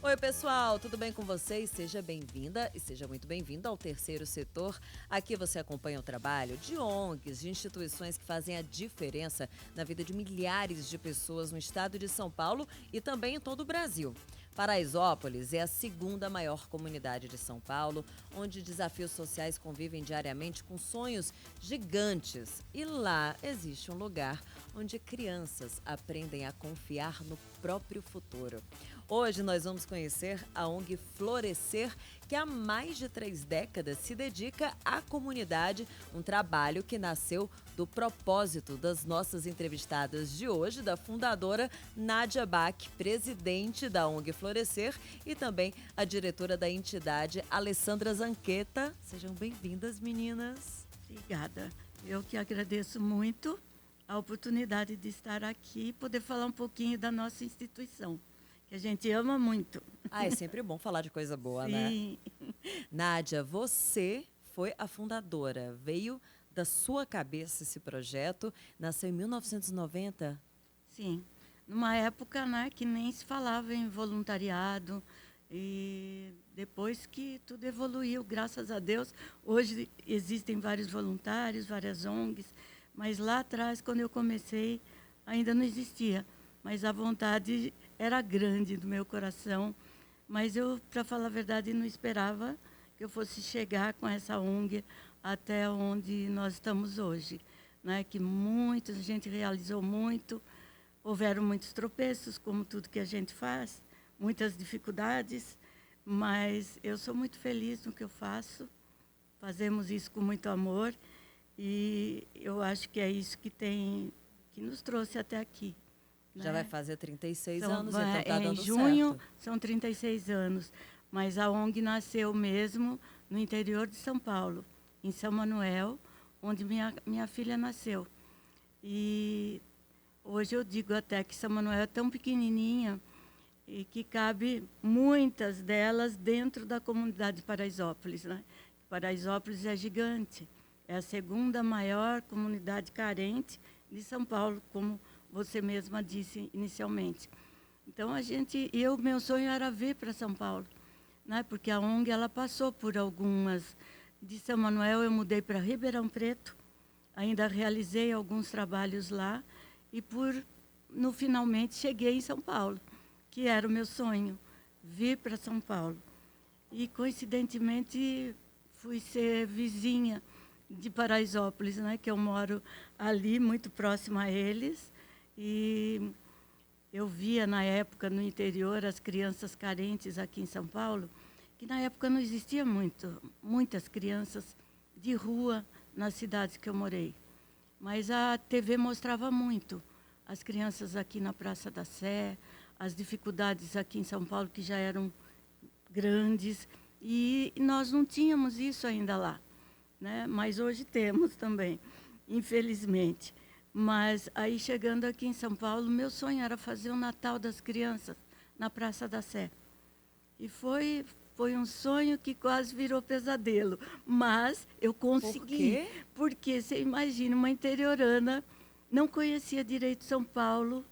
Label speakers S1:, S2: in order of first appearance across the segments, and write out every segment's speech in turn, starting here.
S1: Oi, pessoal, tudo bem com vocês? Seja bem-vinda e seja muito bem-vindo ao Terceiro Setor. Aqui você acompanha o trabalho de ONGs, de instituições que fazem a diferença na vida de milhares de pessoas no estado de São Paulo e também em todo o Brasil. Paraisópolis é a segunda maior comunidade de São Paulo, onde desafios sociais convivem diariamente com sonhos gigantes. E lá existe um lugar onde crianças aprendem a confiar no próprio futuro. Hoje nós vamos conhecer a ONG Florescer, que há mais de 3 décadas se dedica à comunidade, um trabalho que nasceu do propósito das nossas entrevistadas de hoje, da fundadora Nádia Bach, presidente da ONG Florescer, e também a diretora da entidade, Alessandra Zanqueta. Sejam bem-vindas, meninas.
S2: Obrigada. Eu que agradeço muito a oportunidade de estar aqui e poder falar um pouquinho da nossa instituição, que a gente ama muito.
S1: É sempre bom falar de coisa boa,
S2: Sim.
S1: né? Nádia, você foi a fundadora, veio da sua cabeça esse projeto, nasceu em 1990?
S2: Sim. Numa época, né, que nem se falava em voluntariado, e depois que tudo evoluiu, graças a Deus, hoje existem vários voluntários, várias ONGs, mas lá atrás, quando eu comecei, ainda não existia. Mas a vontade era grande do meu coração, mas eu, para falar a verdade, não esperava que eu fosse chegar com essa ONG até onde nós estamos hoje, né? Que muita gente realizou muito, houveram muitos tropeços, como tudo que a gente faz, muitas dificuldades, mas eu sou muito feliz no que eu faço, fazemos isso com muito amor e eu acho que é isso que nos trouxe até aqui.
S1: Já vai fazer 36
S2: São,
S1: anos, então tá dando
S2: em junho
S1: certo.
S2: são 36 anos, mas a ONG nasceu mesmo no interior de São Paulo, em São Manuel, onde minha filha nasceu. E hoje eu digo até que São Manuel é tão pequenininha e que cabe muitas delas dentro da comunidade de Paraisópolis, né? Paraisópolis é gigante, é a segunda maior comunidade carente de São Paulo, como você mesma disse inicialmente. Então meu sonho era vir para São Paulo, né? Porque a ONG ela passou por algumas. De São Manuel eu mudei para Ribeirão Preto, ainda realizei alguns trabalhos lá e no finalmente cheguei em São Paulo, que era o meu sonho, vir para São Paulo. E coincidentemente fui ser vizinha de Paraisópolis, né? Que eu moro ali muito próxima a eles. E eu via na época no interior as crianças carentes aqui em São Paulo, que na época não existia muitas crianças de rua nas cidades que eu morei. Mas a TV mostrava muito as crianças aqui na Praça da Sé, as dificuldades aqui em São Paulo que já eram grandes e nós não tínhamos isso ainda lá, né? Mas hoje temos também, infelizmente. Mas aí, chegando aqui em São Paulo, meu sonho era fazer o Natal das crianças na Praça da Sé. E foi um sonho que quase virou pesadelo. Mas eu consegui.
S1: Por quê?
S2: Porque você imagina, uma interiorana, não conhecia direito São Paulo,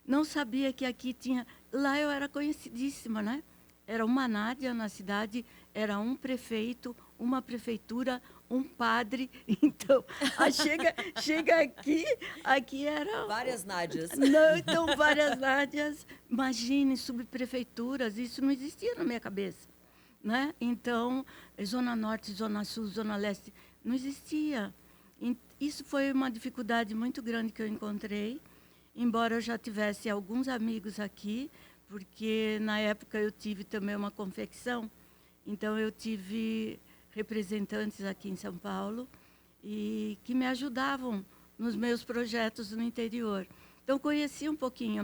S2: não sabia que aqui tinha... Lá eu era conhecidíssima, né? Era uma Nádia na cidade, era um prefeito, uma prefeitura, um padre. Então, chega aqui era...
S1: Várias Nádias.
S2: Não, então, várias Nádias. Imagine, subprefeituras, isso não existia na minha cabeça, né? Então, Zona Norte, Zona Sul, Zona Leste, não existia. Isso foi uma dificuldade muito grande que eu encontrei, embora eu já tivesse alguns amigos aqui, porque na época eu tive também uma confecção, então eu tive representantes aqui em São Paulo e que me ajudavam nos meus projetos no interior. Então conheci um pouquinho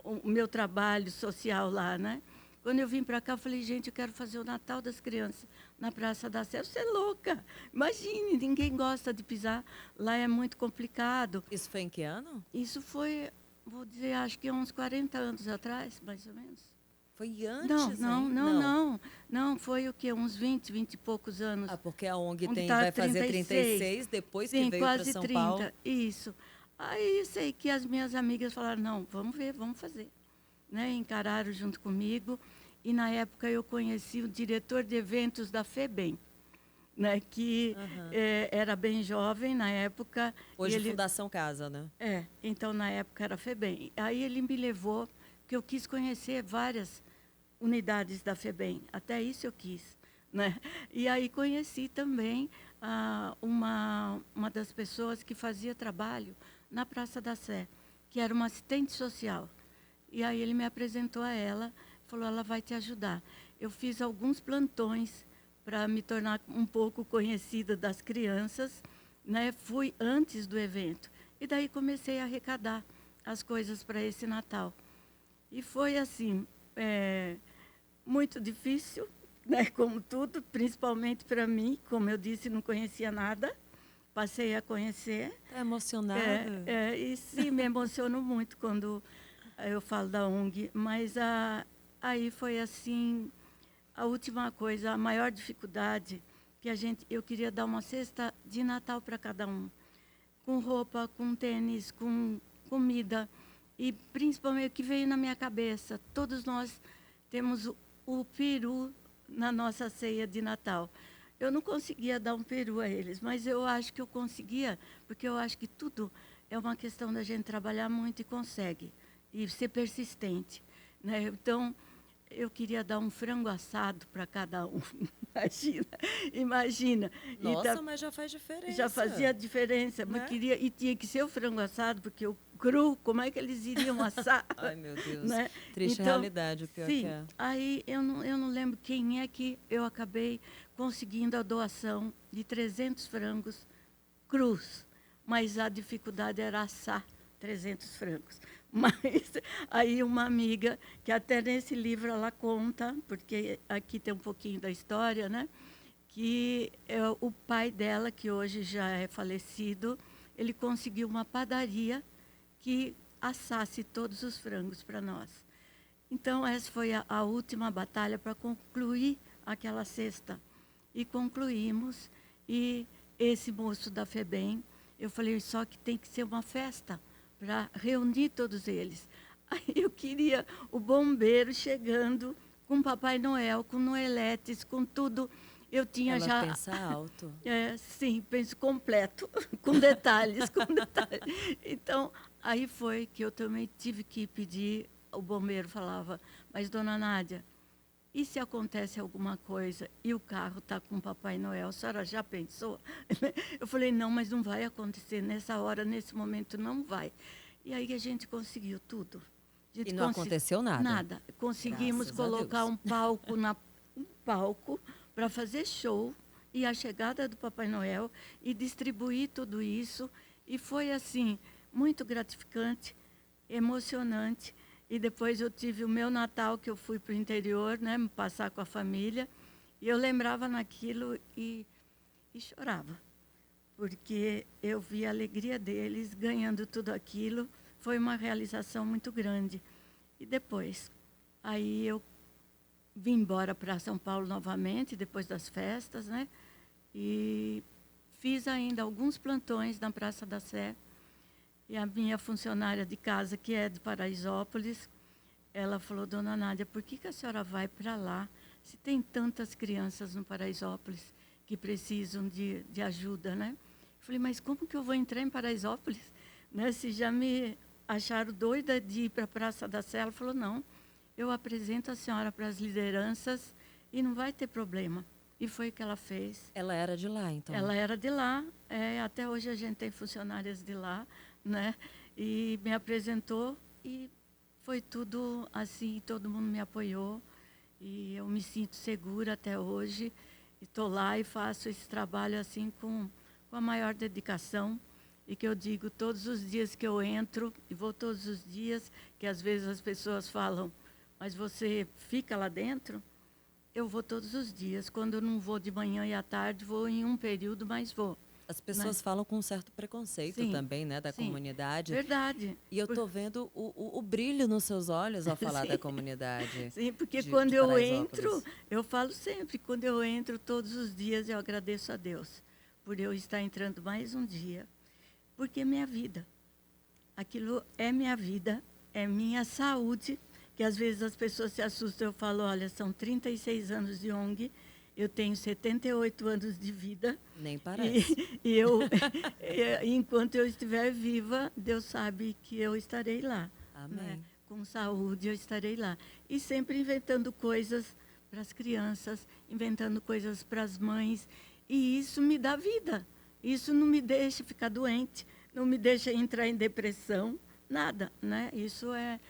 S2: o meu trabalho social lá, né? Quando eu vim para cá, eu falei, gente, eu quero fazer o Natal das crianças na Praça da Sé. Você é louca! Imagine, ninguém gosta de pisar. Lá é muito complicado.
S1: Isso foi em que ano?
S2: Isso foi, vou dizer, acho que uns 40 anos atrás, mais ou menos.
S1: Foi antes
S2: Não, foi o quê? Uns 20 e poucos anos.
S1: Porque a ONG
S2: Tá
S1: vai fazer 36 depois
S2: Sim,
S1: que veio para São
S2: 30,
S1: Paulo.
S2: isso. Aí sei que as minhas amigas falaram, não, vamos ver, vamos fazer. Né? Encararam junto comigo. e na época eu conheci o diretor de eventos da FEBEM, né, que era bem jovem na época.
S1: Hoje Fundação Casa, né?
S2: Então na época era FEBEM. Aí ele me levou, porque eu quis conhecer várias unidades da FEBEM, até isso eu quis, né? E aí conheci também uma das pessoas que fazia trabalho na Praça da Sé, que era uma assistente social. E aí ele me apresentou a ela, falou, ela vai te ajudar. Eu fiz alguns plantões para me tornar um pouco conhecida das crianças, né? Fui antes do evento. E daí comecei a arrecadar as coisas para esse Natal. E foi assim, muito difícil, né? Como tudo, principalmente para mim, como eu disse, não conhecia nada. Passei a conhecer.
S1: Está emocionada?
S2: E sim, me emociono muito quando eu falo da ONG. Mas aí foi assim, a última coisa, a maior dificuldade, que eu queria dar uma cesta de Natal para cada um. Com roupa, com tênis, com comida. E principalmente o que veio na minha cabeça, todos nós temos o peru na nossa ceia de Natal. Eu não conseguia dar um peru a eles, mas eu acho que eu conseguia, porque eu acho que tudo é uma questão da gente trabalhar muito e consegue, e ser persistente, né? Então, eu queria dar um frango assado para cada um. Imagina.
S1: Nossa, mas já faz diferença.
S2: Já fazia diferença,
S1: né?
S2: Mas e tinha que ser o frango assado, porque o cru, como é que eles iriam assar?
S1: Ai, meu Deus.
S2: Né?
S1: Triste realidade, o pior
S2: sim,
S1: que é.
S2: Aí eu não lembro quem é que eu acabei conseguindo a doação de 300 frangos crus, mas a dificuldade era assar 300 frangos. Mas aí uma amiga, que até nesse livro ela conta, porque aqui tem um pouquinho da história, né? Que o pai dela, que hoje já é falecido, ele conseguiu uma padaria que assasse todos os frangos para nós. Então, essa foi a última batalha para concluir aquela cesta. E concluímos, e esse moço da FEBEM, eu falei, só que tem que ser uma festa para reunir todos eles. Aí eu queria o bombeiro chegando com Papai Noel, com Noeletes, com tudo. Eu tinha
S1: Ela
S2: já...
S1: pensa alto.
S2: Sim, penso completo, com detalhes, com detalhes. Então, aí foi que eu também tive que pedir, o bombeiro falava, mas, dona Nádia, e se acontece alguma coisa e o carro está com o Papai Noel, a senhora já pensou? Eu falei, não, mas não vai acontecer, nessa hora, nesse momento, não vai. E aí a gente conseguiu tudo.
S1: E não aconteceu nada?
S2: Nada. Conseguimos colocar um palco para fazer show e a chegada do Papai Noel e distribuir tudo isso. E foi, assim, muito gratificante, emocionante. E depois eu tive o meu Natal, que eu fui para o interior, né, me passar com a família. E eu lembrava naquilo e chorava, porque eu vi a alegria deles ganhando tudo aquilo. Foi uma realização muito grande. E depois, aí eu vim embora para São Paulo novamente, depois das festas, né? E fiz ainda alguns plantões na Praça da Sé. E a minha funcionária de casa, que é de Paraisópolis, ela falou, dona Nádia, por que a senhora vai para lá, se tem tantas crianças no Paraisópolis que precisam de ajuda, né? Eu falei, mas como que eu vou entrar em Paraisópolis, né? Se já me acharam doida de ir para a Praça da Sé, ela falou, não, eu apresento a senhora para as lideranças e não vai ter problema. E foi o que ela fez.
S1: Ela era de lá, então?
S2: Ela era de lá. Até hoje a gente tem funcionárias de lá, né? E me apresentou e foi tudo assim, todo mundo me apoiou. E eu me sinto segura até hoje. Estou lá e faço esse trabalho assim com a maior dedicação. E que eu digo todos os dias que eu entro, e vou todos os dias, que às vezes as pessoas falam, mas você fica lá dentro? Eu vou todos os dias. Quando eu não vou de manhã e à tarde, vou em um período, mas vou.
S1: As pessoas falam com um certo preconceito também, né, da comunidade.
S2: Verdade.
S1: E eu estou vendo o brilho nos seus olhos ao falar da comunidade.
S2: Sim, porque quando eu entro, eu falo sempre, quando eu entro todos os dias, eu agradeço a Deus por eu estar entrando mais um dia, porque é minha vida. Aquilo é minha vida, é minha saúde, que às vezes as pessoas se assustam. Eu falo, olha, são 36 anos de ONG, eu tenho 78 anos de vida.
S1: Nem parece.
S2: E eu, enquanto eu estiver viva, Deus sabe que eu estarei lá.
S1: Amém.
S2: Né? Com saúde, eu estarei lá. E sempre inventando coisas para as crianças, inventando coisas para as mães. E isso me dá vida. Isso não me deixa ficar doente, não me deixa entrar em depressão, nada. Né? Isso é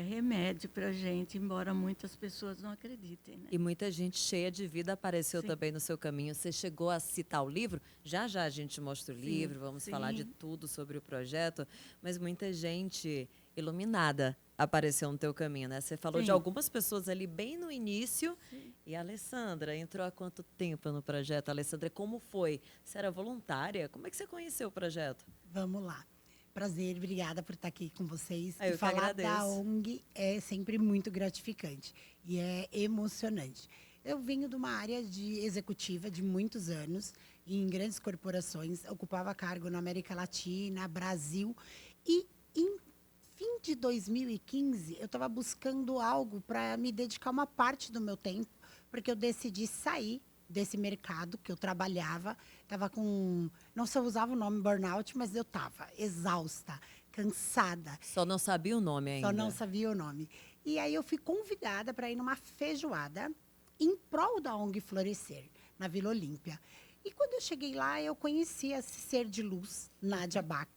S2: remédio para a gente, embora muitas pessoas não acreditem. Né?
S1: E muita gente cheia de vida apareceu também no seu caminho. Você chegou a citar o livro? Já já a gente mostra o livro, vamos falar de tudo sobre o projeto, mas muita gente iluminada apareceu no teu caminho, né? Você falou de algumas pessoas ali bem no início. E a Alessandra entrou há quanto tempo no projeto? Alessandra, como foi? Você era voluntária? Como é que você conheceu o projeto?
S3: Vamos lá. Prazer, obrigada por estar aqui com vocês.
S1: Eu
S3: e falar
S1: agradeço.
S3: da ONG é sempre muito gratificante e é emocionante. Eu venho de uma área de executiva de muitos anos, em grandes corporações, ocupava cargo na América Latina, Brasil, e em fim de 2015, eu estava buscando algo para me dedicar uma parte do meu tempo, porque eu decidi sair desse mercado que eu trabalhava, estava com, não se eu usava o nome burnout, mas eu estava exausta, cansada.
S1: Só não sabia o nome ainda.
S3: Só não sabia o nome. E aí eu fui convidada para ir numa feijoada em prol da ONG Florescer, na Vila Olímpia. E quando eu cheguei lá, eu conheci esse ser de luz, Nádia Bach,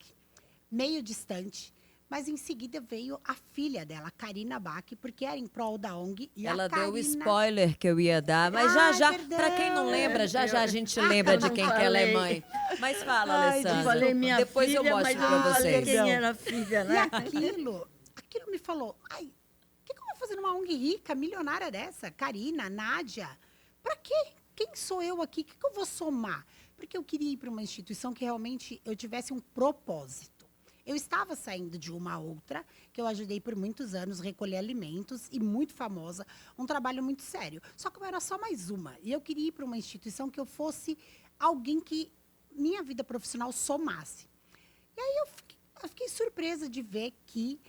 S3: meio distante. Mas em seguida veio a filha dela, Karina Bach, porque era em prol da ONG. E
S1: ela
S3: a
S1: deu o
S3: Karina...
S1: spoiler que eu ia dar, mas já, para quem não lembra, já a gente lembra de quem que ela é mãe. Mas fala, Alessandra.
S2: Eu falei minha
S1: Depois
S2: filha,
S1: eu mostro
S2: mas
S1: para
S2: eu não falei
S1: vocês.
S2: quem era a filha, né?
S3: E aquilo me falou, ai, o que eu vou fazer numa ONG rica, milionária dessa? Karina, Nádia, para quê? Quem sou eu aqui? O que eu vou somar? Porque eu queria ir para uma instituição que realmente eu tivesse um propósito. Eu estava saindo de uma outra, que eu ajudei por muitos anos, recolher alimentos, e muito famosa, um trabalho muito sério. Só que eu era só mais uma. E eu queria ir para uma instituição que eu fosse alguém que minha vida profissional somasse. E aí eu fiquei surpresa de ver que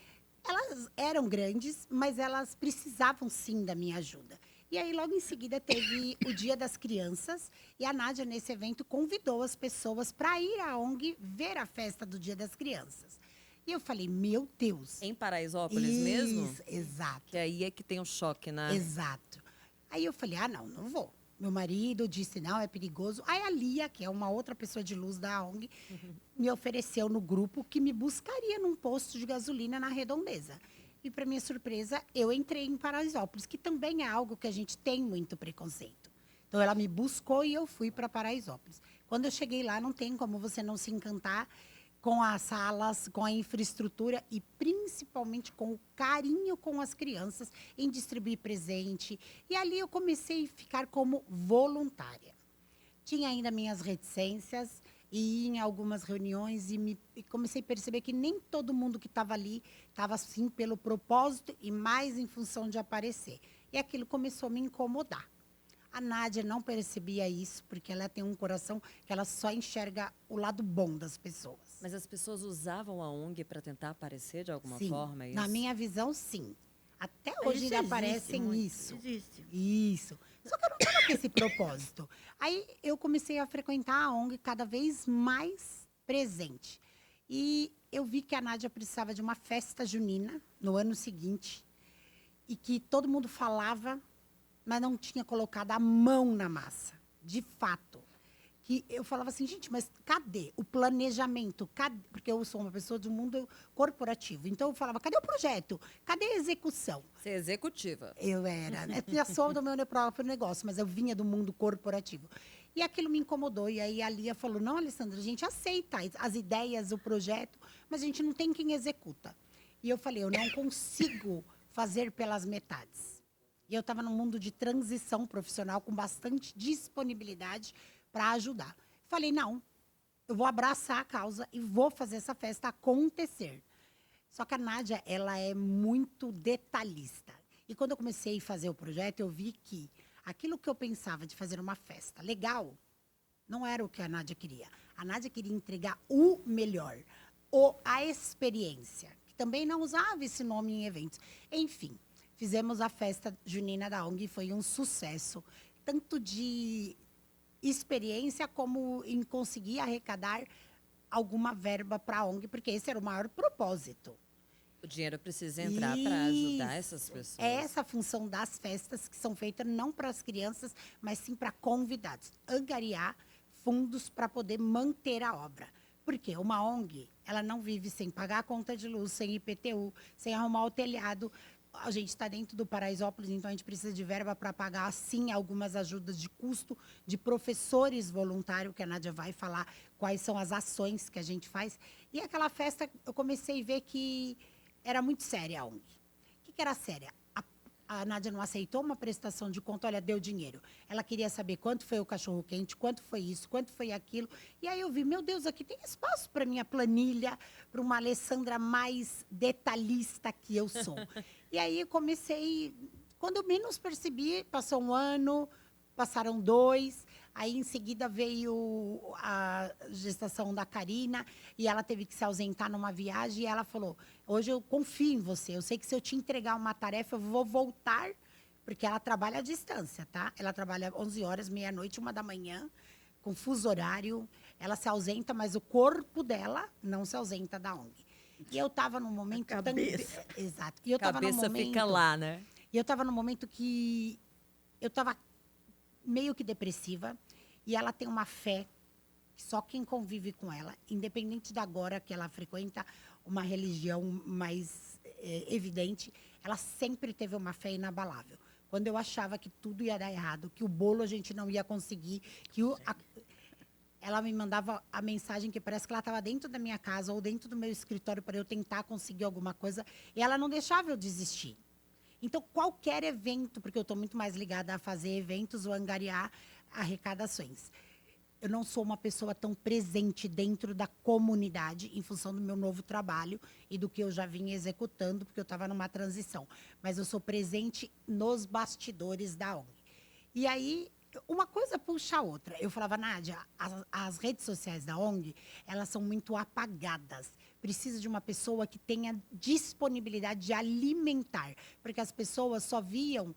S3: elas eram grandes, mas elas precisavam sim da minha ajuda. E aí, logo em seguida, teve o Dia das Crianças. E a Nádia, nesse evento, convidou as pessoas para ir à ONG ver a festa do Dia das Crianças. E eu falei, meu Deus.
S1: Em Paraisópolis mesmo?
S3: Isso, exato.
S1: Que aí é que tem um choque, né?
S3: Exato. Aí eu falei, não vou. Meu marido disse, não, é perigoso. Aí a Lia, que é uma outra pessoa de luz da ONG, me ofereceu no grupo que me buscaria num posto de gasolina na Redondeza. E, para minha surpresa, eu entrei em Paraisópolis, que também é algo que a gente tem muito preconceito. Então, ela me buscou e eu fui para Paraisópolis. Quando eu cheguei lá, não tem como você não se encantar com as salas, com a infraestrutura e, principalmente, com o carinho com as crianças em distribuir presente. E ali eu comecei a ficar como voluntária. Tinha ainda minhas reticências, e em algumas reuniões e comecei a perceber que nem todo mundo que estava ali estava assim pelo propósito e mais em função de aparecer. E aquilo começou a me incomodar. A Nádia não percebia isso, porque ela tem um coração que ela só enxerga o lado bom das pessoas.
S1: Mas as pessoas usavam a ONG para tentar aparecer de alguma
S3: Sim,
S1: forma? É isso?
S3: na minha visão, sim. Até hoje ainda aparecem isso.
S2: Existe.
S3: Isso. Só que eu não estava com esse propósito. Aí eu comecei a frequentar a ONG cada vez mais presente. E eu vi que a Nádia precisava de uma festa junina no ano seguinte. E que todo mundo falava, mas não tinha colocado a mão na massa. De fato. Que eu falava assim, gente, mas cadê o planejamento? Porque eu sou uma pessoa do mundo corporativo. Então, eu falava, cadê o projeto? Cadê a execução?
S1: Você é executiva.
S3: Eu era, né? Eu sou do meu próprio negócio, mas eu vinha do mundo corporativo. E aquilo me incomodou. E aí a Lia falou, não, Alessandra, a gente aceita as ideias, o projeto, mas a gente não tem quem executa. E eu falei, eu não consigo fazer pelas metades. E eu estava num mundo de transição profissional com bastante disponibilidade para ajudar. Falei, não, eu vou abraçar a causa e vou fazer essa festa acontecer. Só que a Nádia, ela é muito detalhista. E quando eu comecei a fazer o projeto, eu vi que aquilo que eu pensava de fazer uma festa legal, não era o que a Nádia queria. A Nádia queria entregar o melhor, a experiência, que também não usava esse nome em eventos. Enfim, fizemos a festa junina da ONG, foi um sucesso. Tanto de experiência como em conseguir arrecadar alguma verba para a ONG, porque esse era o maior propósito.
S1: O dinheiro precisa entrar para ajudar essas pessoas.
S3: É essa a função das festas, que são feitas não para as crianças, mas sim para convidados. Angariar fundos para poder manter a obra. Porque uma ONG, ela não vive sem pagar a conta de luz, sem IPTU, sem arrumar o telhado. A gente está dentro do Paraisópolis, então a gente precisa de verba para pagar, sim, algumas ajudas de custo de professores voluntários, que a Nádia vai falar quais são as ações que a gente faz. E aquela festa, eu comecei a ver que era muito séria a ONG. O que era séria? A Nádia não aceitou uma prestação de conta, olha, deu dinheiro. Ela queria saber quanto foi o cachorro-quente, quanto foi isso, quanto foi aquilo. E aí eu vi, meu Deus, aqui tem espaço para minha planilha, para uma Alessandra mais detalhista que eu sou. E aí eu comecei, quando eu menos percebi, passou 1 ano, passaram 2, aí em seguida veio a gestação da Karina e ela teve que se ausentar numa viagem e ela falou, hoje eu confio em você, eu sei que se eu te entregar uma tarefa eu vou voltar, porque ela trabalha à distância, tá? Ela trabalha 11 horas, meia-noite, 1 da manhã, com fuso horário, ela se ausenta, mas o corpo dela não se ausenta da ONG. E eu estava num momento...
S2: cabeça.
S3: Exato. E eu
S1: A
S3: estava num
S1: cabeça
S3: momento...
S1: fica lá, né?
S3: E eu estava num momento que eu estava meio que depressiva e ela tem uma fé que só quem convive com ela, independente da agora que ela frequenta uma religião mais evidente, ela sempre teve uma fé inabalável. Quando eu achava que tudo ia dar errado, que o bolo a gente não ia conseguir, ela me mandava a mensagem que parece que ela estava dentro da minha casa ou dentro do meu escritório para eu tentar conseguir alguma coisa, e ela não deixava eu desistir. Então, qualquer evento, porque eu estou muito mais ligada a fazer eventos ou angariar arrecadações. Eu não sou uma pessoa tão presente dentro da comunidade, em função do meu novo trabalho e do que eu já vinha executando, porque eu estava numa transição. Mas eu sou presente nos bastidores da ONG. E aí, uma coisa puxa a outra. Eu falava, Nádia, as redes sociais da ONG, elas são muito apagadas. Precisa de uma pessoa que tenha disponibilidade de alimentar, porque as pessoas só viam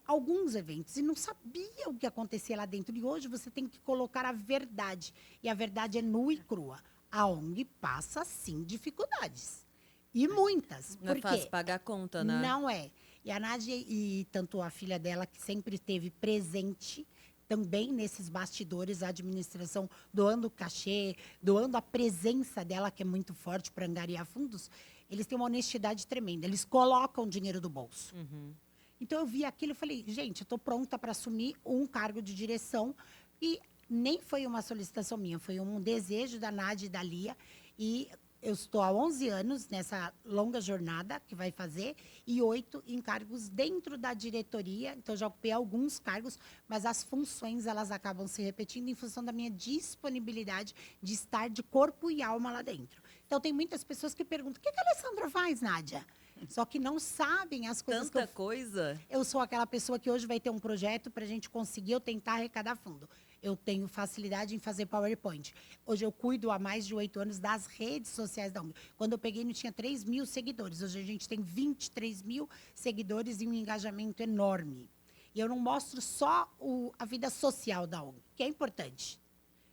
S3: alguns eventos e não sabiam o que acontecia lá dentro. E hoje você tem que colocar a verdade. E a verdade é nua e crua. A ONG passa, sim, dificuldades. E muitas.
S1: Não é fácil pagar a conta, né?
S3: Não é. E a Nádia, e tanto a filha dela, que sempre esteve presente também nesses bastidores, a administração doando cachê, doando a presença dela, que é muito forte para angariar fundos, eles têm uma honestidade tremenda. Eles colocam dinheiro do bolso.
S1: Uhum.
S3: Então, eu vi aquilo e falei, gente, eu estou pronta para assumir um cargo de direção. E nem foi uma solicitação minha, foi um desejo da Nádia e da Lia. E eu estou há 11 anos nessa longa jornada que vai fazer e 8 em cargos dentro da diretoria. Então, já ocupei alguns cargos, mas as funções elas acabam se repetindo em função da minha disponibilidade de estar de corpo e alma lá dentro. Então, tem muitas pessoas que perguntam, o que a Alessandra faz, Nádia? Só que não sabem as coisas
S1: Tanta coisa.
S3: Eu sou aquela pessoa que hoje vai ter um projeto para a gente conseguir eu tentar arrecadar fundo. Eu tenho facilidade em fazer PowerPoint. Hoje eu cuido há mais de 8 anos das redes sociais da ONG. Quando eu peguei, não tinha 3 mil seguidores. Hoje a gente tem 23 mil seguidores e um engajamento enorme. E eu não mostro só a vida social da ONG, que é importante.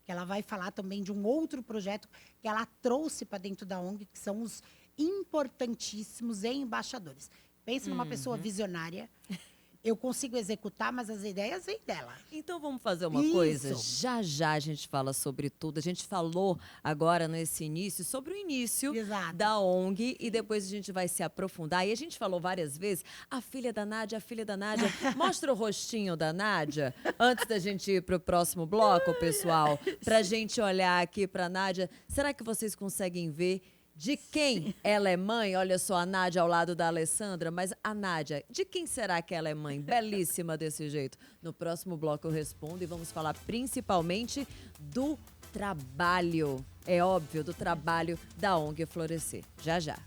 S3: Que ela vai falar também de um outro projeto que ela trouxe para dentro da ONG, que são os importantíssimos embaixadores. Pensa numa pessoa visionária. Eu consigo executar, mas as ideias vêm dela.
S1: Então vamos fazer uma
S3: Isso.
S1: coisa. Já já a gente fala sobre tudo. A gente falou agora nesse início sobre o início
S3: Exato.
S1: da ONG e depois a gente vai se aprofundar. E a gente falou várias vezes, a filha da Nádia, a filha da Nádia. Mostra o rostinho da Nádia antes da gente ir para o próximo bloco, pessoal. Para a gente olhar aqui para a Nádia. Será que vocês conseguem ver de quem ela é mãe? Olha só, a Nádia ao lado da Alessandra, mas a Nádia, de quem será que ela é mãe? Belíssima desse jeito. No próximo bloco eu respondo e vamos falar principalmente do trabalho. É óbvio, do trabalho da ONG Florescer. Já, já.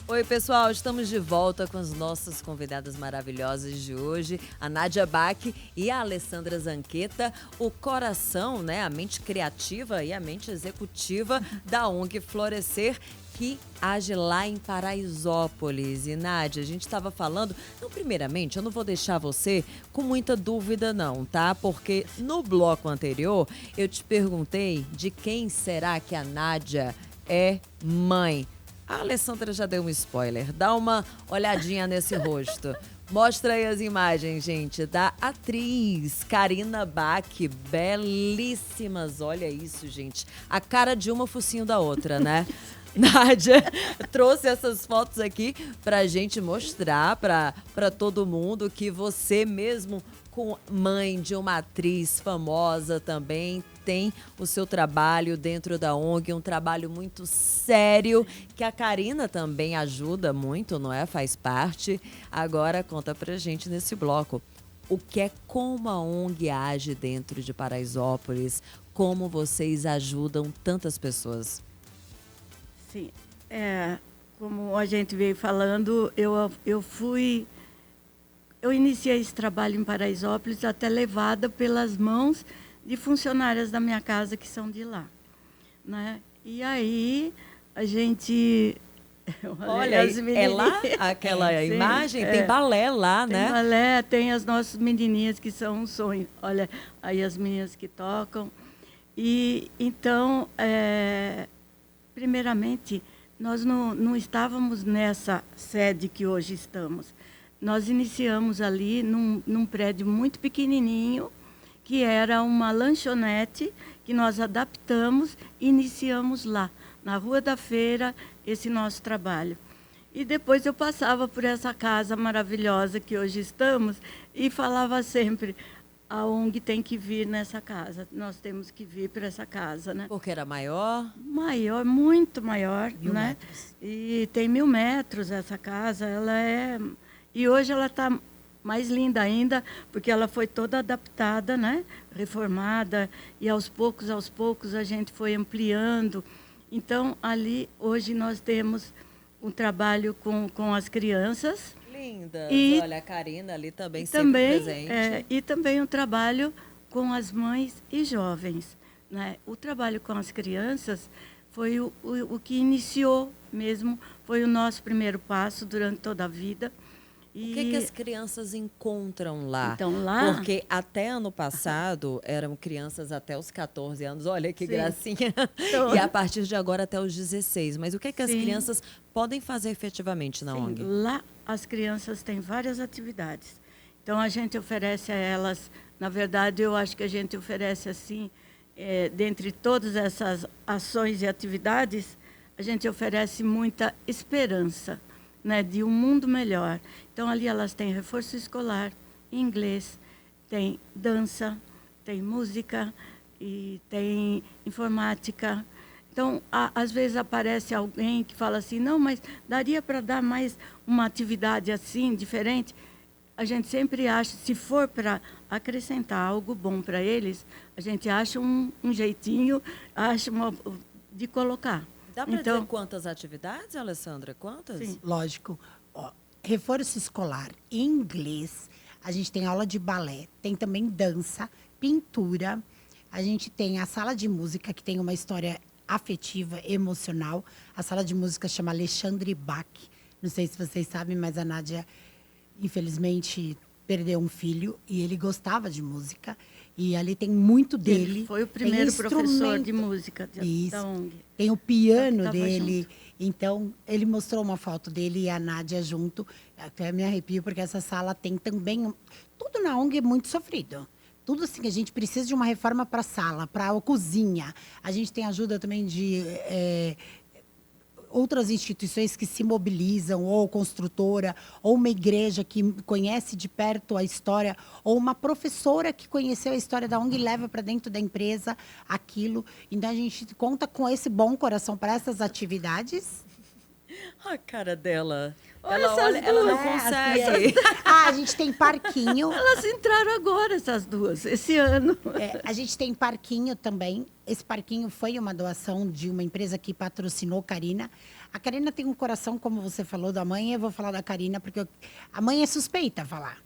S1: Oi, Oi, pessoal, estamos de volta com as nossas convidadas maravilhosas de hoje, a Nádia Bach e a Alessandra Zanqueta, o coração, né, a mente criativa e a mente executiva da ONG Florescer, que age lá em Paraisópolis. E, Nádia, a gente estava falando... Então, primeiramente, eu não vou deixar você com muita dúvida não, tá? Porque no bloco anterior, eu te perguntei de quem será que a Nádia é mãe. A Alessandra já deu um spoiler. Dá uma olhadinha nesse rosto. Mostra aí as imagens, gente, da atriz Karina Bach. Belíssimas, olha isso, gente. A cara de uma, focinho da outra, né? Nádia trouxe essas fotos aqui pra gente mostrar pra todo mundo que você mesmo, com mãe de uma atriz famosa também, tem o seu trabalho dentro da ONG, um trabalho muito sério, que a Karina também ajuda muito, não é? Faz parte. Agora conta pra gente nesse bloco o que é, como a ONG age dentro de Paraisópolis, como vocês ajudam tantas pessoas.
S2: Sim, como a gente veio falando, eu iniciei esse trabalho em Paraisópolis até levada pelas mãos de funcionárias da minha casa que são de lá, né? E aí a gente...
S1: Olha, é lá aquela
S2: Sim,
S1: imagem? Tem balé lá,
S2: tem
S1: né?
S2: Tem balé, tem as nossas menininhas que são um sonho. Olha, aí as meninas que tocam. E então... primeiramente, nós não estávamos nessa sede que hoje estamos. Nós iniciamos ali num prédio muito pequenininho, que era uma lanchonete, que nós adaptamos e iniciamos lá, na Rua da Feira, esse nosso trabalho. E depois eu passava por essa casa maravilhosa que hoje estamos e falava sempre... A ONG tem que vir nessa casa, nós temos que vir para essa casa, né?
S1: Porque era maior?
S2: Maior, muito maior,
S3: 1000
S2: né?
S3: metros.
S2: E tem 1000 metros essa casa, ela é... E hoje ela está mais linda ainda, porque ela foi toda adaptada, né? Reformada, e aos poucos a gente foi ampliando. Então, ali, hoje nós temos um trabalho com as crianças,
S1: Lindas.
S2: E
S1: olha, a Karina ali também sempre presente.
S2: E também um trabalho com as mães e jovens, né? O trabalho com as crianças foi o que iniciou mesmo, foi o nosso primeiro passo durante toda a vida.
S1: O que as crianças encontram lá?
S2: Então, lá...
S1: Porque até ano passado eram crianças até os 14 anos. Olha que
S2: Sim.
S1: gracinha.
S2: Então,
S1: E a partir de agora até os 16. Mas o que as
S2: Sim.
S1: crianças podem fazer efetivamente na
S2: Sim,
S1: ONG?
S2: lá as crianças têm várias atividades. Então, a gente oferece a elas, na verdade, eu acho que a gente oferece assim, dentre todas essas ações e atividades, a gente oferece muita esperança, né, de um mundo melhor. Então, ali elas têm reforço escolar, inglês, tem dança, tem música e tem informática. Então, às vezes aparece alguém que fala assim, não, mas daria para dar mais uma atividade assim, diferente? A gente sempre acha, se for para acrescentar algo bom para eles, a gente acha um jeitinho, acha de colocar.
S1: Dá para dizer quantas atividades, Alessandra? Quantas?
S2: Sim.
S3: Lógico. Ó, reforço escolar, inglês, a gente tem aula de balé, tem também dança, pintura, a gente tem a sala de música, que tem uma história afetiva, emocional. A sala de música chama Alexandre Bach. Não sei se vocês sabem, mas a Nádia, infelizmente, perdeu um filho e ele gostava de música. E ali tem muito dele.
S2: Ele foi o primeiro professor de música da ONG.
S3: Tem o piano dele. Junto. Então, ele mostrou uma foto dele e a Nádia junto. Até me arrepio, porque essa sala tem também... Tudo na ONG é muito sofrido. Tudo assim, a gente precisa de uma reforma para a sala, para a cozinha. A gente tem ajuda também de outras instituições que se mobilizam, ou construtora, ou uma igreja que conhece de perto a história, ou uma professora que conheceu a história da ONG e leva para dentro da empresa aquilo. Então, a gente conta com esse bom coração para essas atividades.
S1: A cara dela.
S2: Olha
S1: Ela
S2: essas
S1: olha, ela não
S2: duas.
S1: consegue.
S3: A gente tem parquinho.
S2: Elas entraram agora, essas duas, esse ano.
S3: A gente tem parquinho também. Esse parquinho foi uma doação de uma empresa que patrocinou Karina. A Karina tem um coração, como você falou, da mãe. Eu vou falar da Karina, porque a mãe é suspeita a falar.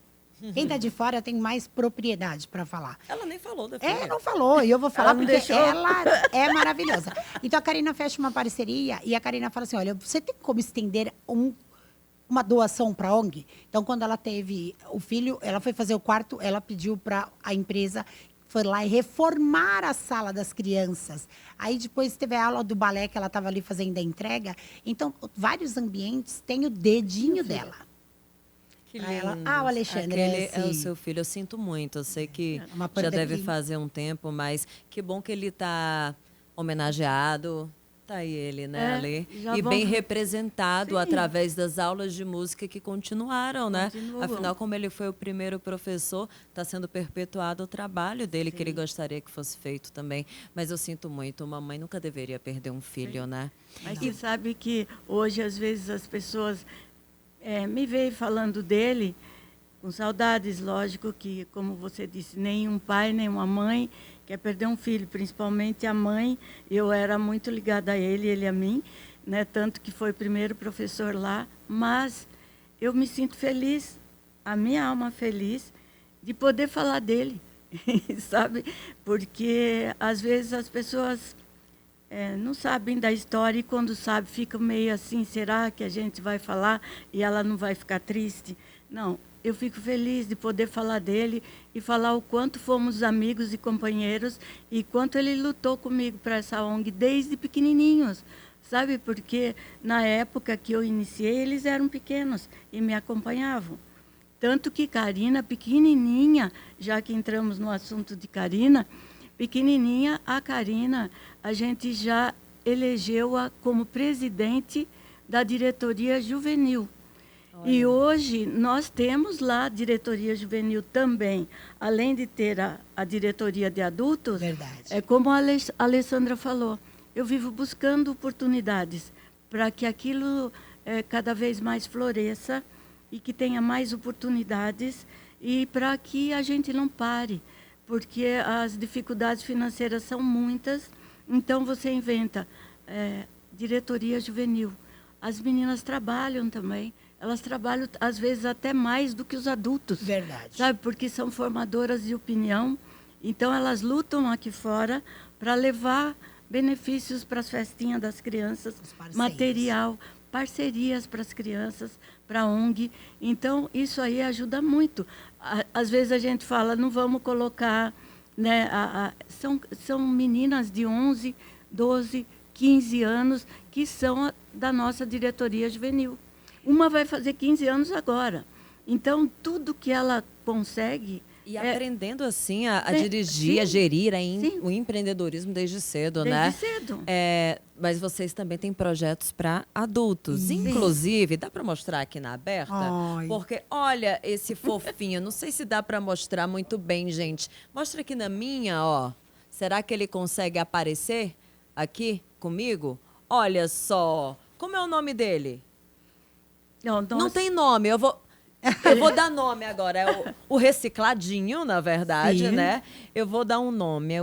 S3: Quem tá de fora tem mais propriedade para falar.
S1: Ela nem falou da filha.
S3: Não falou. E eu vou falar
S2: Ela não
S3: porque
S2: deixou.
S3: ela é maravilhosa. Então, a Karina fecha uma parceria e a Karina fala assim, olha, você tem como estender uma doação para a ONG? Então, quando ela teve o filho, ela foi fazer o quarto, ela pediu para a empresa, foi lá e reformar a sala das crianças. Aí, depois, teve a aula do balé, que ela estava ali fazendo a entrega. Então, vários ambientes têm o dedinho dela.
S1: Que
S3: Pra ela.
S1: lindo.
S3: O Alexandre,
S1: Aquele é o
S3: esse-
S1: seu filho. Eu sinto muito. Eu sei que
S3: Uma
S1: já
S3: perda
S1: deve
S3: que-
S1: fazer um tempo, mas que bom que ele está homenageado. Tá aí ele, né, Ale?
S2: já
S1: E
S2: vão-
S1: bem representado
S2: Sim.
S1: através das aulas de música que continuaram, né?
S2: Continuam.
S1: Afinal, como ele foi o primeiro professor, está sendo perpetuado o trabalho dele, que ele gostaria que fosse feito também. Mas eu sinto muito, uma mãe nunca deveria perder um filho, né?
S2: Mas você sabe que hoje, às vezes, as pessoas me veem falando dele, com saudades, lógico que, como você disse, nenhum pai, nenhuma mãe quer perder um filho, principalmente a mãe. Eu era muito ligada a ele a mim, né? Tanto que foi o primeiro professor lá. Mas eu me sinto feliz, a minha alma feliz, de poder falar dele, sabe? Porque, às vezes, as pessoas não sabem da história e, quando sabe, ficam meio assim, será que a gente vai falar e ela não vai ficar triste? Não. Eu fico feliz de poder falar dele e falar o quanto fomos amigos e companheiros e quanto ele lutou comigo para essa ONG desde pequenininhos, sabe? Porque na época que eu iniciei, eles eram pequenos e me acompanhavam. Tanto que Karina, pequenininha, já que entramos no assunto de Karina, pequenininha, a Karina, a gente já elegeu-a como presidente da diretoria juvenil. E hoje nós temos lá a diretoria juvenil também, além de ter a diretoria de adultos.
S3: Verdade.
S2: É como a Alessandra falou, eu vivo buscando oportunidades para que aquilo cada vez mais floresça e que tenha mais oportunidades e para que a gente não pare, porque as dificuldades financeiras são muitas, então você inventa diretoria juvenil. As meninas trabalham também. Elas trabalham, às vezes, até mais do que os adultos.
S3: Verdade.
S2: Sabe? Porque são formadoras de opinião. Então, elas lutam aqui fora para levar benefícios para as festinhas das crianças, material, parcerias para as crianças, para a ONG. Então, isso aí ajuda muito. Às vezes, a gente fala, não vamos colocar... Né, são meninas de 11, 12, 15 anos que são da nossa diretoria juvenil. Uma vai fazer 15 anos agora. Então, tudo que ela consegue...
S1: E aprendendo, assim, a dirigir,
S2: sim,
S1: a gerir
S2: sim.
S1: o empreendedorismo desde cedo,
S2: Desde
S1: né?
S2: cedo.
S1: Mas vocês também têm projetos para adultos.
S2: Sim.
S1: Inclusive, dá para mostrar aqui na aberta?
S3: Ai.
S1: Porque, olha esse fofinho. Não sei se dá para mostrar muito bem, gente. Mostra aqui na minha, ó. Será que ele consegue aparecer aqui comigo? Olha só. Como é o nome dele? Não tem nome, eu vou dar nome agora. É o recicladinho, na verdade,
S3: Sim.
S1: né? Eu vou dar um nome.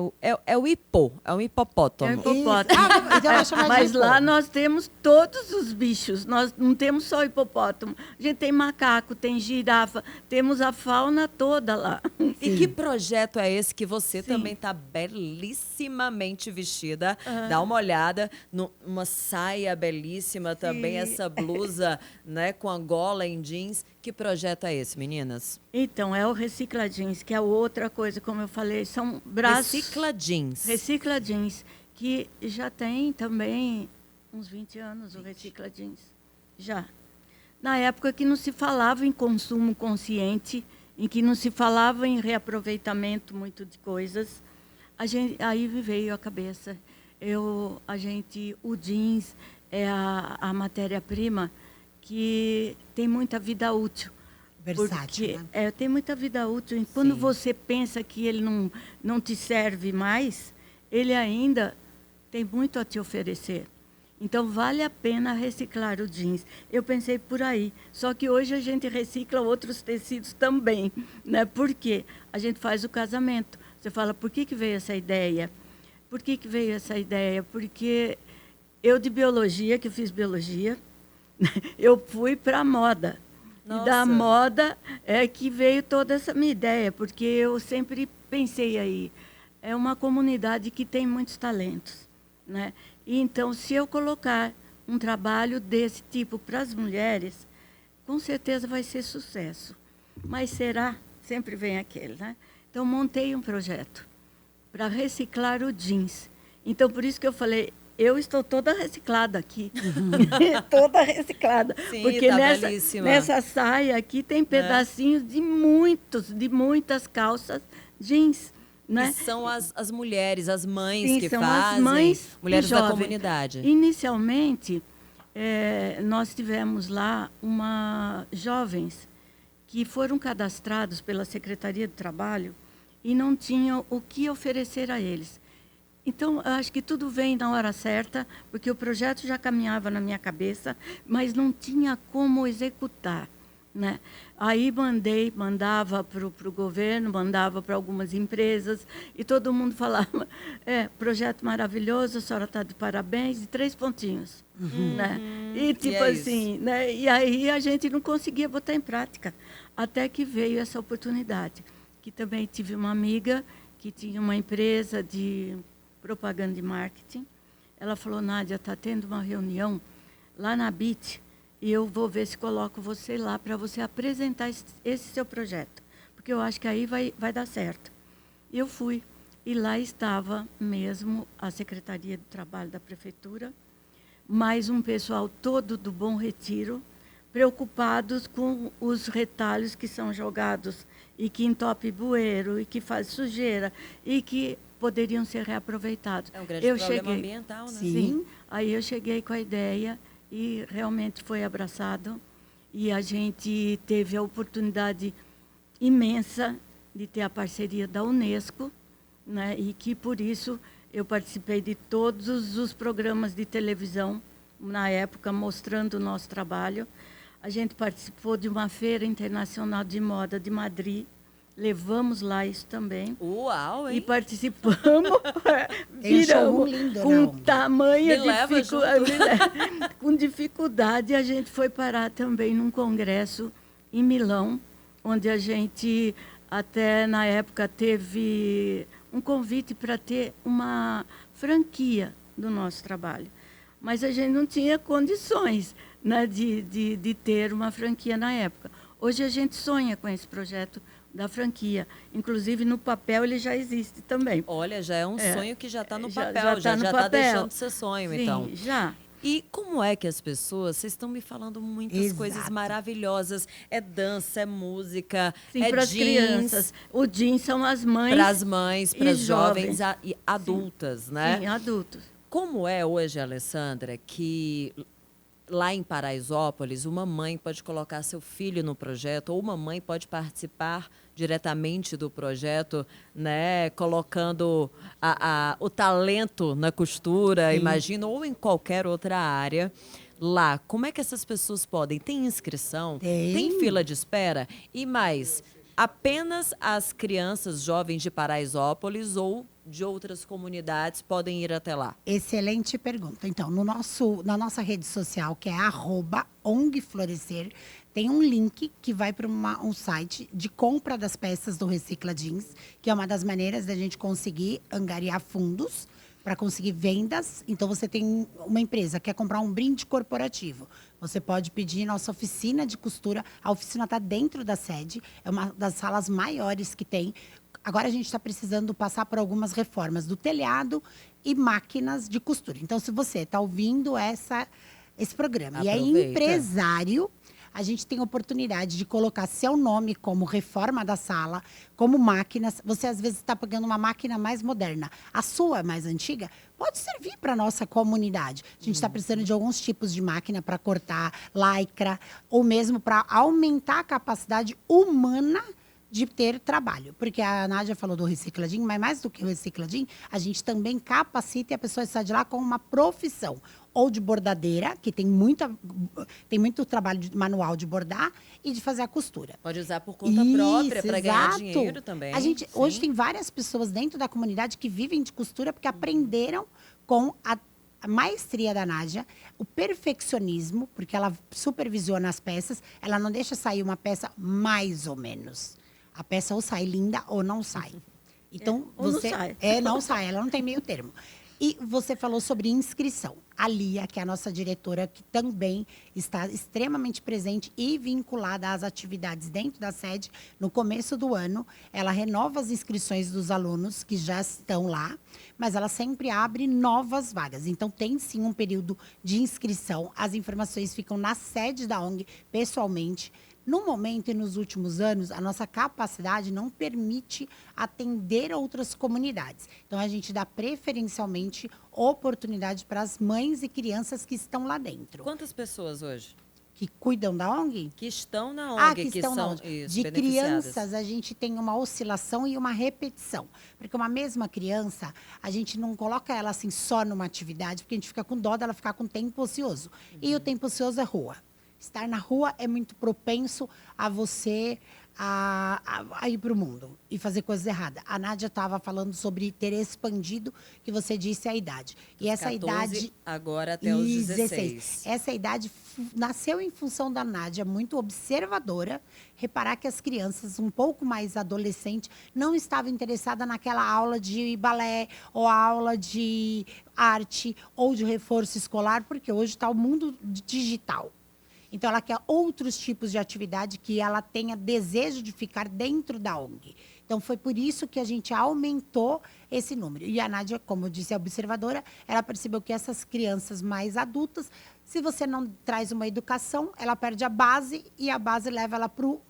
S1: É o hipô, é um hipopótamo.
S2: É um hipopótamo.
S3: Então eu vou chamar de
S2: Mas lá
S3: hipô.
S2: nós temos todos os bichos. Nós não temos só hipopótamo. A gente tem macaco, tem girafa, temos a fauna toda lá.
S1: E que projeto é esse que você
S2: Sim.
S1: também está belíssimamente vestida? Dá uma olhada numa saia belíssima também, essa blusa, né, com a gola em jeans. Que projeto é esse, meninas?
S2: Então, é o Recicla Jeans, que é outra coisa, como eu falei, são braços...
S1: Recicla Jeans.
S2: Recicla Jeans, que já tem também uns 20 anos o Recicla Jeans. Já. Na época que não se falava em consumo consciente, em que não se falava em reaproveitamento muito de coisas, aí me veio a cabeça. O jeans é a matéria-prima que tem muita vida útil.
S3: Versátil,
S2: Porque,
S3: né?
S2: tem muita vida útil. E quando
S1: Sim.
S2: você pensa que ele não te serve mais, ele ainda tem muito a te oferecer. Então, vale a pena reciclar o jeans. Eu pensei por aí. Só que hoje a gente recicla outros tecidos também. Né? Por quê? A gente faz o casamento. Você fala, por que veio essa ideia? Por que veio essa ideia? Porque eu, de biologia, que eu fiz biologia, eu fui para a moda.
S1: Nossa.
S2: E da moda é que veio toda essa minha ideia, porque eu sempre pensei aí, é uma comunidade que tem muitos talentos, né? E então, se eu colocar um trabalho desse tipo para as mulheres, com certeza vai ser sucesso. Mas será? Sempre vem aquele, né? Então, montei um projeto para reciclar o jeans. Então, por isso que eu falei, eu estou toda reciclada aqui. Toda reciclada.
S1: Sim,
S2: porque
S1: tá
S2: nessa saia aqui tem pedacinhos de muitas calças jeans. Né?
S1: E são as mulheres, as mães
S2: Sim,
S1: que
S2: são
S1: fazem,
S2: as mães
S1: mulheres da
S2: jovens.
S1: comunidade.
S2: Inicialmente, nós tivemos lá jovens que foram cadastrados pela Secretaria do Trabalho e não tinham o que oferecer a eles. Então, eu acho que tudo vem na hora certa, porque o projeto já caminhava na minha cabeça, mas não tinha como executar. Né? Aí mandava para o governo, mandava para algumas empresas, e todo mundo falava, projeto maravilhoso, a senhora está de parabéns, e 3 pontinhos. Né? E tipo assim, né? E aí a gente não conseguia botar em prática, até que veio essa oportunidade. Que também tive uma amiga que tinha uma empresa de propaganda e marketing. Ela falou, Nádia, está tendo uma reunião lá na BIT, e eu vou ver se coloco você lá para você apresentar esse seu projeto. Porque eu acho que aí vai dar certo. E eu fui. E lá estava mesmo a Secretaria do Trabalho da Prefeitura, mais um pessoal todo do Bom Retiro, preocupados com os retalhos que são jogados e que entopem bueiro e que faz sujeira e que poderiam ser reaproveitados.
S1: É um grande problema ambiental, né?
S2: Sim. Aí eu cheguei com a ideia e realmente foi abraçado. E a gente teve a oportunidade imensa de ter a parceria da Unesco, né? E que, por isso, eu participei de todos os programas de televisão, na época, mostrando o nosso trabalho. A gente participou de uma feira internacional de moda de Madrid, levamos lá isso também.
S1: Uau, hein?
S2: E participamos,
S3: viramos lindo,
S2: com tamanha com dificuldade, a gente foi parar também num congresso em Milão, onde a gente, até na época, teve um convite para ter uma franquia do nosso trabalho. Mas a gente não tinha condições, né, de ter uma franquia na época. Hoje a gente sonha com esse projeto da franquia. Inclusive, no papel, ele já existe também.
S1: Olha, já é um sonho que já está no papel,
S2: já
S1: está deixando de ser sonho,
S2: sim,
S1: então.
S2: Já.
S1: E como é que as pessoas, vocês estão me falando muitas coisas maravilhosas, é dança, é música,
S2: sim,
S1: é
S2: para as crianças. O jeans são as mães.
S1: Para as mães, para as jovens e adultas,
S2: sim,
S1: né?
S2: Sim, adultos.
S1: Como é hoje, Alessandra, que lá em Paraisópolis, uma mãe pode colocar seu filho no projeto, ou uma mãe pode participar diretamente do projeto, né, colocando o talento na costura, imagino, ou em qualquer outra área. Lá, como é que essas pessoas podem? Tem inscrição? Tem fila de espera? E mais, apenas as crianças jovens de Paraisópolis ou de outras comunidades podem ir até lá?
S3: Excelente pergunta. Então, na nossa rede social, que é @ONGFlorescer, tem um link que vai para um site de compra das peças do Recicla Jeans, que é uma das maneiras da gente conseguir angariar fundos para conseguir vendas. Então, você tem uma empresa que quer comprar um brinde corporativo. Você pode pedir nossa oficina de costura. A oficina está dentro da sede, é uma das salas maiores que tem. Agora a gente está precisando passar por algumas reformas do telhado e máquinas de costura. Então, se você está ouvindo esse programa e é empresário, a gente tem a oportunidade de colocar seu nome como reforma da sala, como máquinas. Você, às vezes, está pegando uma máquina mais moderna. A sua, mais antiga, pode servir para a nossa comunidade. A gente está precisando de alguns tipos de máquina para cortar lycra, ou mesmo para aumentar a capacidade humana de ter trabalho. Porque a Nádia falou do Recicladinho, mas mais do que o Recicladinho, a gente também capacita e a pessoa sai de lá com uma profissão. ou de bordadeira, que tem muito trabalho manual de bordar, e de fazer a costura.
S1: Pode usar por conta própria para ganhar
S3: exato.
S1: dinheiro também.
S3: A gente, hoje tem várias pessoas dentro da comunidade que vivem de costura porque aprenderam com a maestria da Nádia, o perfeccionismo, porque ela supervisiona as peças, ela não deixa sair uma peça mais ou menos. A peça ou sai linda ou não sai. Então, você...
S2: não sai.
S3: Não sai, ela não tem meio termo. E você falou sobre inscrição. A Lia, que é a nossa diretora, que também está extremamente presente e vinculada às atividades dentro da sede, no começo do ano, ela renova as inscrições dos alunos que já estão lá, mas ela sempre abre novas vagas. Então, tem sim um período de inscrição. As informações ficam na sede da ONG, pessoalmente. No momento e nos últimos anos, a nossa capacidade não permite atender outras comunidades. Então, a gente dá preferencialmente oportunidade para as mães e crianças que estão lá dentro.
S1: Quantas pessoas hoje?
S3: Que cuidam da ONG?
S1: Que estão na ONG,
S3: que estão na
S1: são
S3: ONG.
S1: isso,
S3: De
S1: beneficiadas.
S3: crianças, a gente tem uma oscilação e uma repetição. Porque uma mesma criança, a gente não coloca ela assim só numa atividade, porque a gente fica com dó dela ficar com tempo ocioso. E o tempo ocioso é rua. Estar na rua é muito propenso a você a ir para o mundo e fazer coisas erradas. A Nádia estava falando sobre ter expandido, que você disse, a idade. E essa
S1: 14,
S3: idade...
S1: agora até os 16.
S3: Essa idade nasceu em função da Nádia, muito observadora, reparar que as crianças um pouco mais adolescentes não estavam interessadas naquela aula de balé ou aula de arte ou de reforço escolar, porque hoje está o mundo digital. Então, ela quer outros tipos de atividade que ela tenha desejo de ficar dentro da ONG. Então, foi por isso que a gente aumentou esse número. E a Nádia, como eu disse, é observadora, ela percebeu que essas crianças mais adultas, se você não traz uma educação, ela perde a base e a base leva ela para o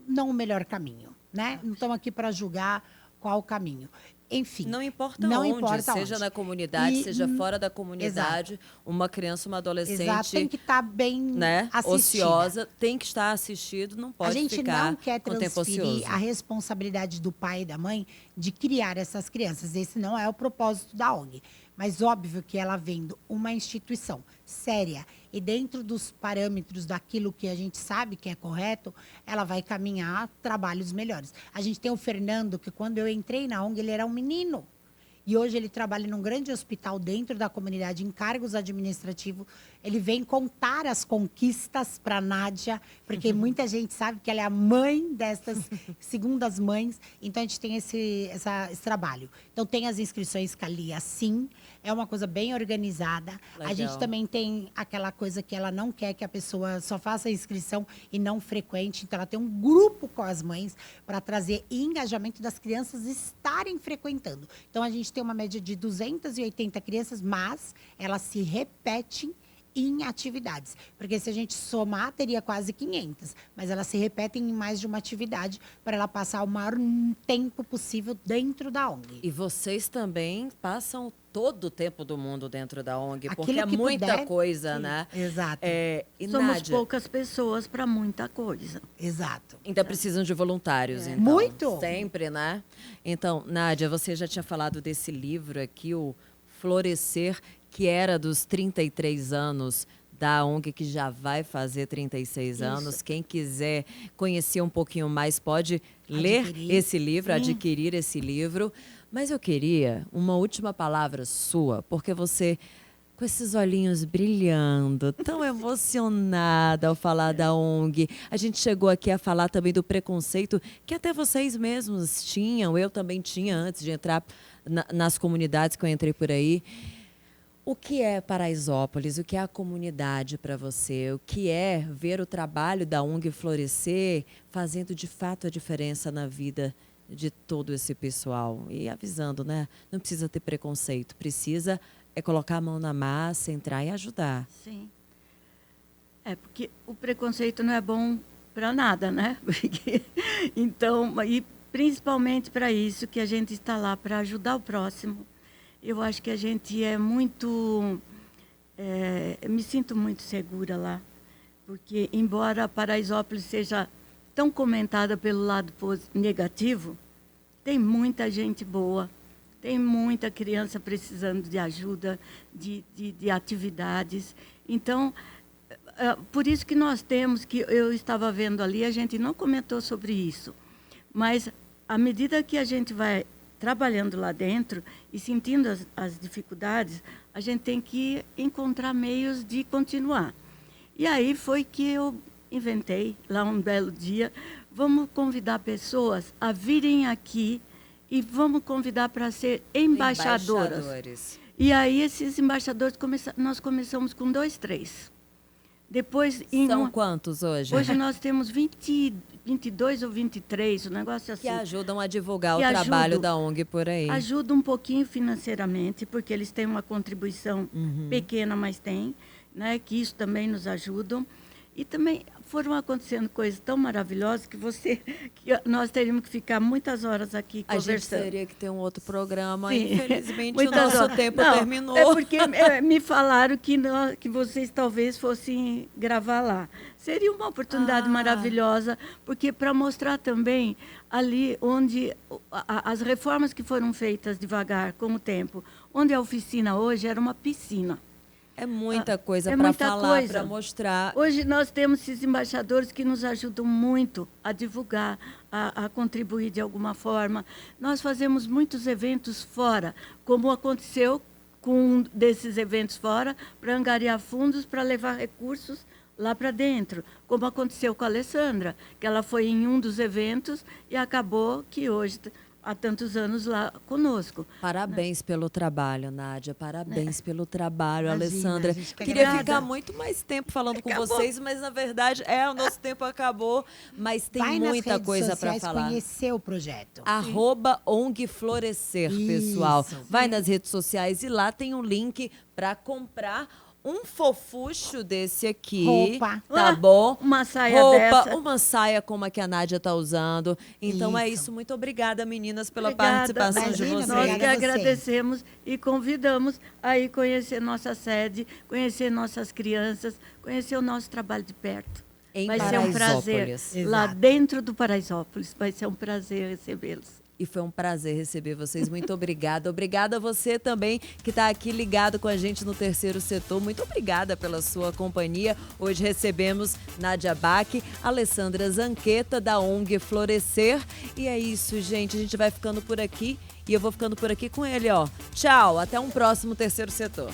S3: não o melhor caminho, né? Não estamos aqui para julgar qual o caminho. Enfim.
S1: Não importa
S3: não
S1: onde,
S3: importa
S1: seja
S3: onde.
S1: na comunidade, seja fora da comunidade,
S3: exato.
S1: uma criança, uma adolescente,
S3: exato, tem que estar bem,
S1: né, ociosa, tem que estar assistido, não pode
S3: ficar. A gente
S1: ficar
S3: não quer
S1: com tempo ocioso.
S3: transferir a responsabilidade do pai e da mãe de criar essas crianças. Esse não é o propósito da ONG. Mas óbvio que ela vendo uma instituição séria e dentro dos parâmetros daquilo que a gente sabe que é correto, ela vai caminhar trabalhos melhores. A gente tem o Fernando, que quando eu entrei na ONG, ele era um menino. E hoje ele trabalha num grande hospital dentro da comunidade, em cargos administrativos. Ele vem contar as conquistas para a Nádia, porque muita gente sabe que ela é a mãe dessas segundas mães. Então, a gente tem esse trabalho. Então, tem as inscrições com a Lia, sim. É uma coisa bem organizada.
S1: Legal.
S3: A gente também tem aquela coisa que ela não quer que a pessoa só faça a inscrição e não frequente. Então, ela tem um grupo com as mães para trazer engajamento das crianças estarem frequentando. Então, a gente tem uma média de 280 crianças, mas elas se repetem em atividades. Porque se a gente somar, teria quase 500. Mas elas se repetem em mais de uma atividade para ela passar o maior tempo possível dentro da ONG.
S1: E vocês também passam todo o tempo do mundo dentro da ONG,
S3: Aquilo
S1: porque é
S3: que
S1: muita
S3: puder,
S1: coisa,
S3: sim.
S1: né?
S3: Exato.
S1: E
S2: Somos
S1: Nádia,
S2: poucas pessoas para muita coisa.
S3: Exato.
S1: ainda precisam de voluntários, então.
S3: Muito.
S1: Sempre, né? Então, Nádia, você já tinha falado desse livro aqui, o Florescer, que era dos 33 anos da ONG, que já vai fazer 36 anos. Quem quiser conhecer um pouquinho mais, pode ler esse livro, adquirir esse livro. Mas eu queria uma última palavra sua, porque você, com esses olhinhos brilhando, tão emocionada ao falar da ONG. A gente chegou aqui a falar também do preconceito que até vocês mesmos tinham, eu também tinha antes de entrar nas comunidades que eu entrei por aí. O que é Paraisópolis? O que é a comunidade para você? O que é ver o trabalho da ONG florescer, fazendo de fato a diferença na vida de todo esse pessoal? E avisando, né? Não precisa ter preconceito, precisa colocar a mão na massa, entrar e ajudar.
S2: Sim. Porque o preconceito não é bom para nada, né? Então, e principalmente para isso que a gente está lá, para ajudar o próximo. Eu acho que a gente é muito... me sinto muito segura lá, porque embora Paraisópolis seja tão comentada pelo lado negativo, tem muita gente boa, tem muita criança precisando de ajuda, de atividades. Então, por isso que nós temos, que eu estava vendo ali, a gente não comentou sobre isso, mas à medida que a gente vai trabalhando lá dentro e sentindo as dificuldades, a gente tem que encontrar meios de continuar. E aí foi que eu inventei, lá um belo dia, vamos convidar pessoas a virem aqui e vamos convidar para ser embaixadoras. E aí esses embaixadores, nós começamos com 2, 3. Depois,
S1: São quantos hoje?
S2: Hoje nós temos 22 ou 23, o negócio assim.
S1: Que ajudam a divulgar o trabalho da ONG por aí.
S2: Ajuda um pouquinho financeiramente, porque eles têm uma contribuição pequena, mas tem, né? Que isso também nos ajuda. E também foram acontecendo coisas tão maravilhosas que nós teríamos que ficar muitas horas aqui conversando.
S1: A gente teria que ter um outro programa.
S2: Sim.
S1: Infelizmente, o nosso tempo terminou.
S2: É porque me falaram que vocês talvez fossem gravar lá. Seria uma oportunidade maravilhosa, porque para mostrar também ali onde as reformas que foram feitas devagar, com o tempo, onde a oficina hoje era uma piscina.
S1: É muita coisa para falar, para mostrar.
S2: Hoje nós temos esses embaixadores que nos ajudam muito a divulgar, a contribuir de alguma forma. Nós fazemos muitos eventos fora, como aconteceu com um desses eventos fora, para angariar fundos, para levar recursos lá para dentro, como aconteceu com a Alessandra, que ela foi em um dos eventos e acabou que hoje há tantos anos lá conosco.
S1: Parabéns pelo trabalho, Nádia. Parabéns pelo trabalho,
S3: Imagina,
S1: Alessandra. Queria ficar muito mais tempo falando com vocês, mas na verdade o nosso tempo acabou. Mas tem muita coisa para falar.
S3: Conhecer o projeto.
S1: @ONG Florescer, pessoal. Vai nas redes sociais e lá tem um link para comprar um fofucho desse aqui,
S3: roupa,
S1: tá bom?
S2: Uma saia dessa.
S1: Uma saia como a que a Nádia tá usando. Então é isso. Muito obrigada, meninas, pela participação de vocês.
S2: Nós que agradecemos e convidamos a ir conhecer nossa sede, conhecer nossas crianças, conhecer o nosso trabalho de perto. Vai ser um prazer. Lá dentro do Paraisópolis. Vai ser um prazer recebê-los.
S1: E foi um prazer receber vocês. Muito obrigada. Obrigada a você também que está aqui ligado com a gente no Terceiro Setor. Muito obrigada pela sua companhia. Hoje recebemos Nádia Bach, Alessandra Zanqueta, da ONG Florescer. E é isso, gente. A gente vai ficando por aqui e eu vou ficando por aqui com ele, ó. Tchau, até um próximo Terceiro Setor.